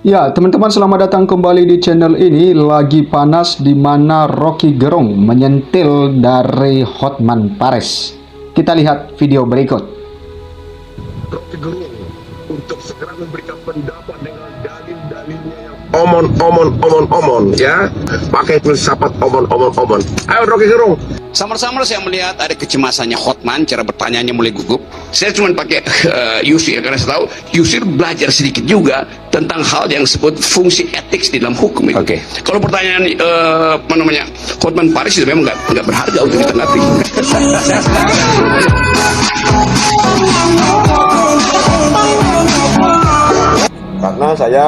Ya, teman-teman selamat datang kembali di channel ini. Lagi panas di mana Rocky Gerung menyentil dari Hotman Paris. Kita lihat video berikut. Rocky Gerung untuk segera memberikan pendapat dengan dalil-dalilnya yang omon ya, pakai filsafat omon. Ayo Rocky Gerung. Samar-samar saya melihat ada kecemasannya Hotman, cara bertanyanya mulai gugup. Saya cuma pakai Yusir karena saya tahu Yusir belajar sedikit juga tentang hal yang disebut fungsi etik di dalam hukum itu. Oke. Kalau pertanyaan apa namanya Hotman Paris itu memang nggak berharga untuk ditanggapi. Karena saya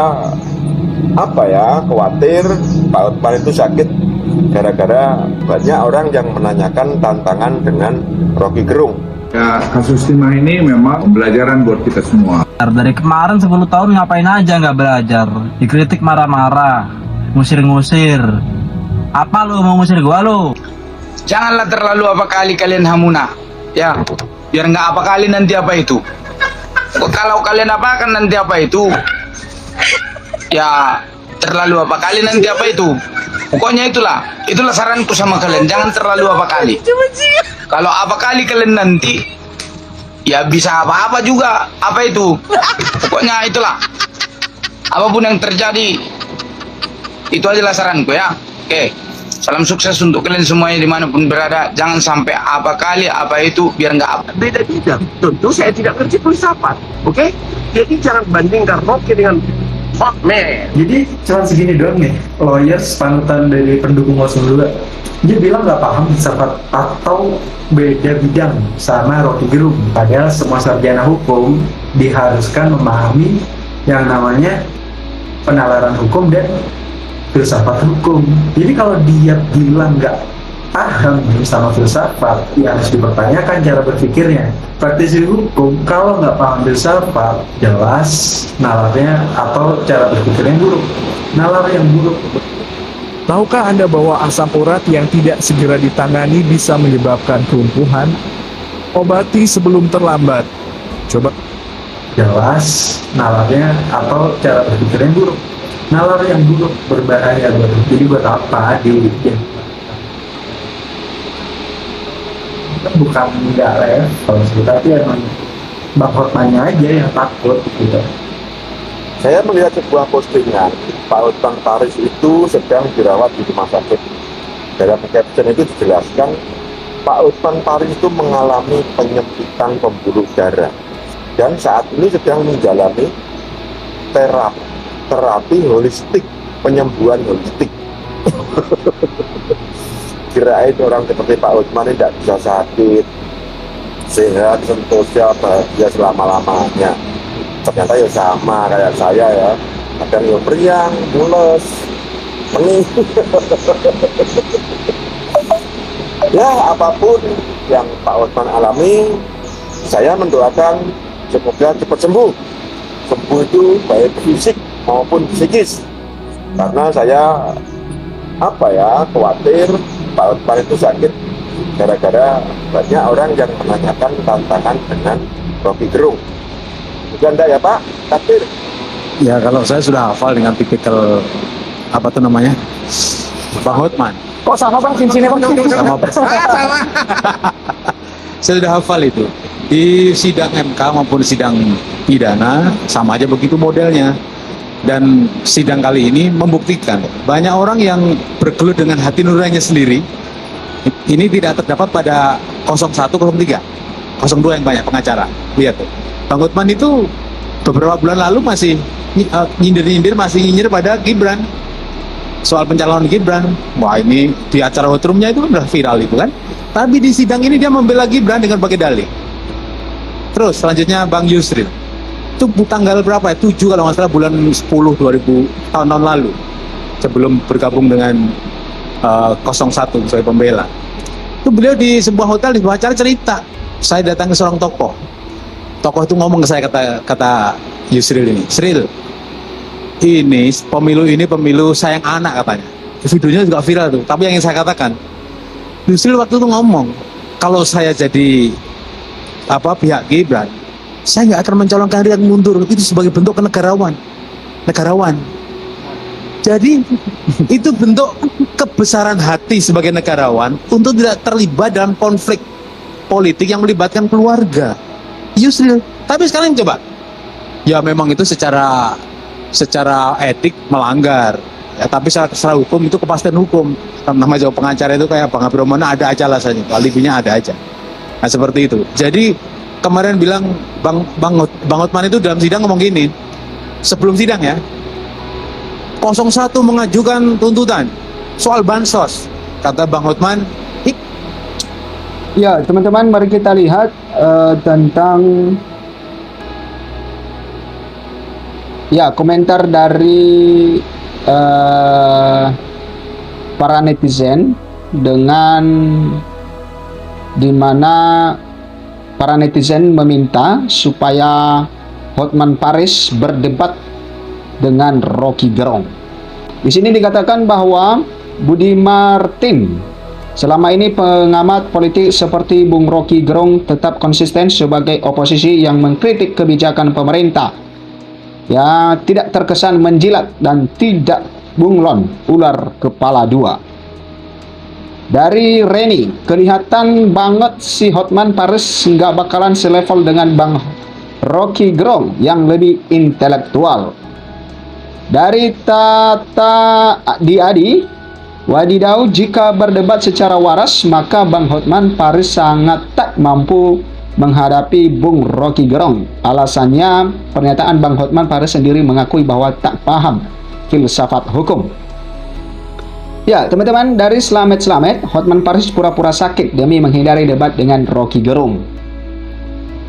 khawatir Pak Hotman itu sakit gara-gara banyak orang yang menanyakan tantangan dengan Rocky Gerung. Ya, kasus timah ini memang pembelajaran buat kita semua. Dari kemarin 10 tahun ngapain aja nggak belajar? Dikritik marah-marah, ngusir-ngusir. Apa lu mau ngusir gua lu? Janganlah terlalu apa kali kalian hamuna, ya, biar nggak apa kali nanti apa itu. Kalau kalian apa kan nanti apa itu, ya terlalu apa kali nanti apa itu. Pokoknya itulah saranku sama kalian, jangan terlalu apa kali. Kalau apa kali kalian nanti, ya bisa apa-apa juga, apa itu. Pokoknya itulah, apapun yang terjadi, itu adalah saranku ya. Oke, salam sukses untuk kalian semuanya dimanapun berada. Jangan sampai apa kali apa itu, biar nggak apa. Beda bidang, tentu saya tidak ngerti filsafat, oke? Jadi jangan bandingkan Rocky dengan Hotman. Jadi cuma segini doang nih, lawyers panutan dari pendukung 02. Dia bilang nggak paham filsafat atau beda bidang sama Rocky Gerung. Padahal semua sarjana hukum diharuskan memahami yang namanya penalaran hukum dan filsafat hukum. Jadi kalau dia bilang nggak paham sama filsafat, ya harus dipertanyakan cara berpikirnya. Praktisi hukum kalau nggak paham filsafat, jelas nalarnya atau cara berpikirnya buruk. Nalar yang buruk. Tahukah Anda bahwa asam urat yang tidak segera ditangani bisa menyebabkan kelumpuhan? Obati sebelum terlambat. Coba. Jelas nalarnya atau cara berpikirnya buruk. Nalar yang buruk berbahaya. Jadi buat apa bukan nggak level sih, tapi emang Bang Hotmannya aja yang takut gitu. Saya melihat sebuah postingan Pak Hotman Paris itu sedang dirawat di rumah sakit. Dalam caption itu dijelaskan Pak Hotman Paris itu mengalami penyempitan pembuluh darah dan saat ini sedang menjalani terapi holistik, penyembuhan holistik. Kirain orang seperti Pak Hotman ini tidak bisa sakit, sehat, sentosa, bahagia selama-lamanya. Ternyata ya sama kayak saya ya, kadang ya meriang, mules, pening. Ya apapun yang Pak Hotman alami, saya mendoakan semoga cepat sembuh. Sembuh itu baik fisik maupun psikis. Karena saya khawatir Pak Hotman itu sakit gara-gara banyak orang yang menanyakan tantangan dengan Rocky Gerung. Bukan enggak ya Pak? Takdir. Ya kalau saya sudah hafal dengan tipikal apa tuh namanya Bang Hotman. Kok sama Bang cincinnya Bang? Sama Bang. Saya sudah hafal itu. Di sidang MK maupun sidang pidana sama aja begitu modelnya. Dan sidang kali ini membuktikan banyak orang yang bergelut dengan hati nuraninya sendiri. Ini tidak terdapat pada 01, 03, 02 yang banyak pengacara. Lihat tuh. Bang Hotman itu beberapa bulan lalu masih nyindir-nyindir, masih nyinyir pada Gibran soal pencalonan Gibran. Wah ini di acara hotrumnya itu kan udah viral itu kan. Tapi di sidang ini dia membela Gibran dengan pakai dalih. Terus selanjutnya Bang Yusril. Itu tanggal berapa ya? 7 kalau nggak salah bulan 10 2000 tahun-tahun lalu sebelum bergabung dengan 01 sebagai pembela. Itu beliau di sebuah hotel di sebuah acara cerita, saya datang ke seorang tokoh itu ngomong ke saya, kata Yusril ini, Sril, ini pemilu sayang anak katanya. Videonya juga viral tuh. Tapi yang ingin saya katakan, Yusril waktu itu ngomong, kalau saya jadi pihak Gibran, saya nggak akan mencalonkan diri yang mundur, itu sebagai bentuk kenegarawan. negarawan. Jadi itu bentuk kebesaran hati sebagai negarawan untuk tidak terlibat dalam konflik politik yang melibatkan keluarga. Yusril. Tapi sekarang coba, ya memang itu secara etik melanggar. Ya, tapi secara hukum itu kepastian hukum. Nama jawab pengacara itu kayak Bang Abdurrahman ada aja alasannya, alibinya ada aja. Nah seperti itu. Jadi kemarin bilang Bang Hotman itu dalam sidang ngomong gini, sebelum sidang ya, 01 mengajukan tuntutan soal bansos, kata Bang Hotman. Ya, teman-teman, mari kita lihat tentang komentar dari para netizen, dengan dimana para netizen meminta supaya Hotman Paris berdebat dengan Rocky Gerung. Di sini dikatakan bahwa Budi Martin, selama ini pengamat politik seperti Bung Rocky Gerung tetap konsisten sebagai oposisi yang mengkritik kebijakan pemerintah. Ya, tidak terkesan menjilat dan tidak bunglon ular kepala dua. Dari Reni, kelihatan banget si Hotman Paris nggak bakalan selevel dengan Bang Rocky Gerung yang lebih intelektual. Dari Tata Diadi, wadidaw, jika berdebat secara waras maka Bang Hotman Paris sangat tak mampu menghadapi Bung Rocky Gerung. Alasannya, pernyataan Bang Hotman Paris sendiri mengakui bahwa tak paham filsafat hukum. Ya, teman-teman, dari Slamet, Hotman Paris pura-pura sakit demi menghindari debat dengan Rocky Gerung.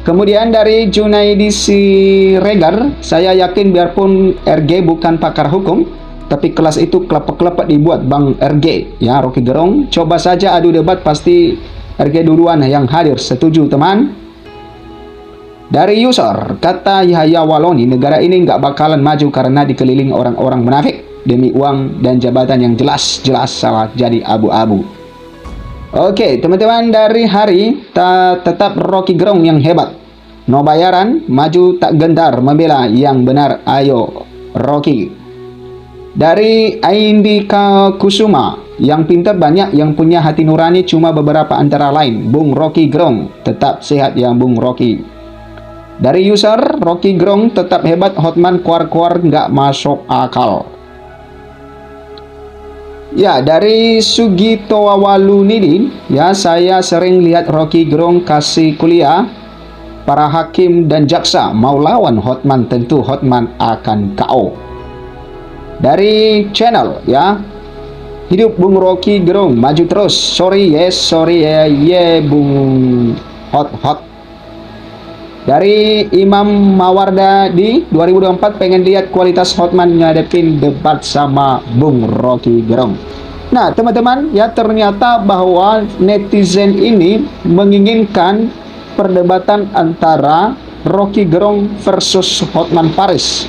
Kemudian dari Junaidi Siregar, saya yakin biarpun RG bukan pakar hukum, tapi kelas itu kelepek-kelepek dibuat Bang RG. Ya, Rocky Gerung, coba saja adu debat, pasti RG duluan yang hadir. Setuju, teman? Dari user, kata Yahya Waloni, negara ini nggak bakalan maju karena dikelilingi orang-orang munafik demi uang dan jabatan yang jelas-jelas salah jadi abu-abu. Oke, teman-teman, dari Hari, tetap Rocky Gerung yang hebat. No bayaran, maju tak gentar membela yang benar, ayo Rocky. Dari Aindika Kusuma, yang pintar banyak, yang punya hati nurani cuma beberapa antara lain. Bung Rocky Gerung, tetap sehat ya Bung Rocky. Dari user, Rocky Gerung tetap hebat, Hotman keluar-keluar nggak masuk akal. Ya, dari Sugito Walunidi, ya, saya sering lihat Rocky Gerung kasih kuliah para hakim dan jaksa, mau lawan Hotman tentu Hotman akan KO. Dari channel, ya, hidup Bung Rocky Gerung, maju terus, sorry ya, Bung hot. Dari Imam Mawarda di 2024, pengen lihat kualitas Hotman ngadepin debat sama Bung Rocky Gerung. Nah, teman-teman, ya, ternyata bahwa netizen ini menginginkan perdebatan antara Rocky Gerung versus Hotman Paris.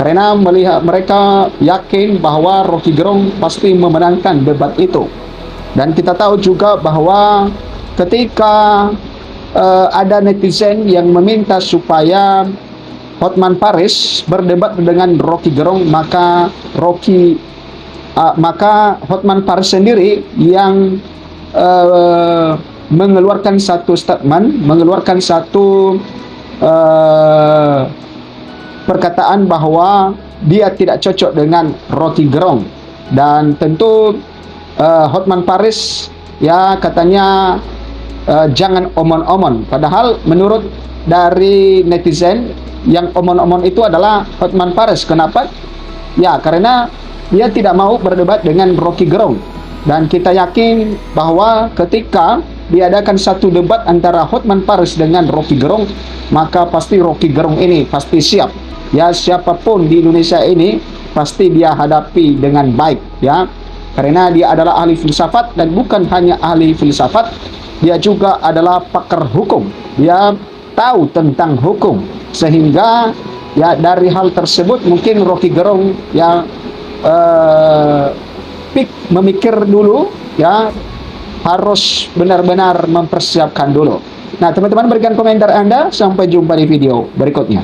Karena melihat mereka yakin bahwa Rocky Gerung pasti memenangkan debat itu. Dan kita tahu juga bahwa ketika ada netizen yang meminta supaya Hotman Paris berdebat dengan Rocky Gerung, maka Hotman Paris sendiri yang mengeluarkan satu statement, mengeluarkan satu perkataan bahwa dia tidak cocok dengan Rocky Gerung. Dan tentu Hotman Paris, ya, katanya jangan omon-omon. Padahal menurut dari netizen, yang omon-omon itu adalah Hotman Paris. Kenapa? Ya, karena dia tidak mau berdebat dengan Rocky Gerung. Dan kita yakin bahwa ketika diadakan satu debat antara Hotman Paris dengan Rocky Gerung, maka pasti Rocky Gerung ini pasti siap. Ya, siapapun di Indonesia ini pasti dia hadapi dengan baik, ya. Karena dia adalah ahli filsafat, dan bukan hanya ahli filsafat, dia juga adalah pakar hukum. Dia tahu tentang hukum, sehingga ya dari hal tersebut mungkin Rocky Gerung ya memikir dulu, ya, harus benar-benar mempersiapkan dulu. Nah, teman-teman, berikan komentar Anda. Sampai jumpa di video berikutnya.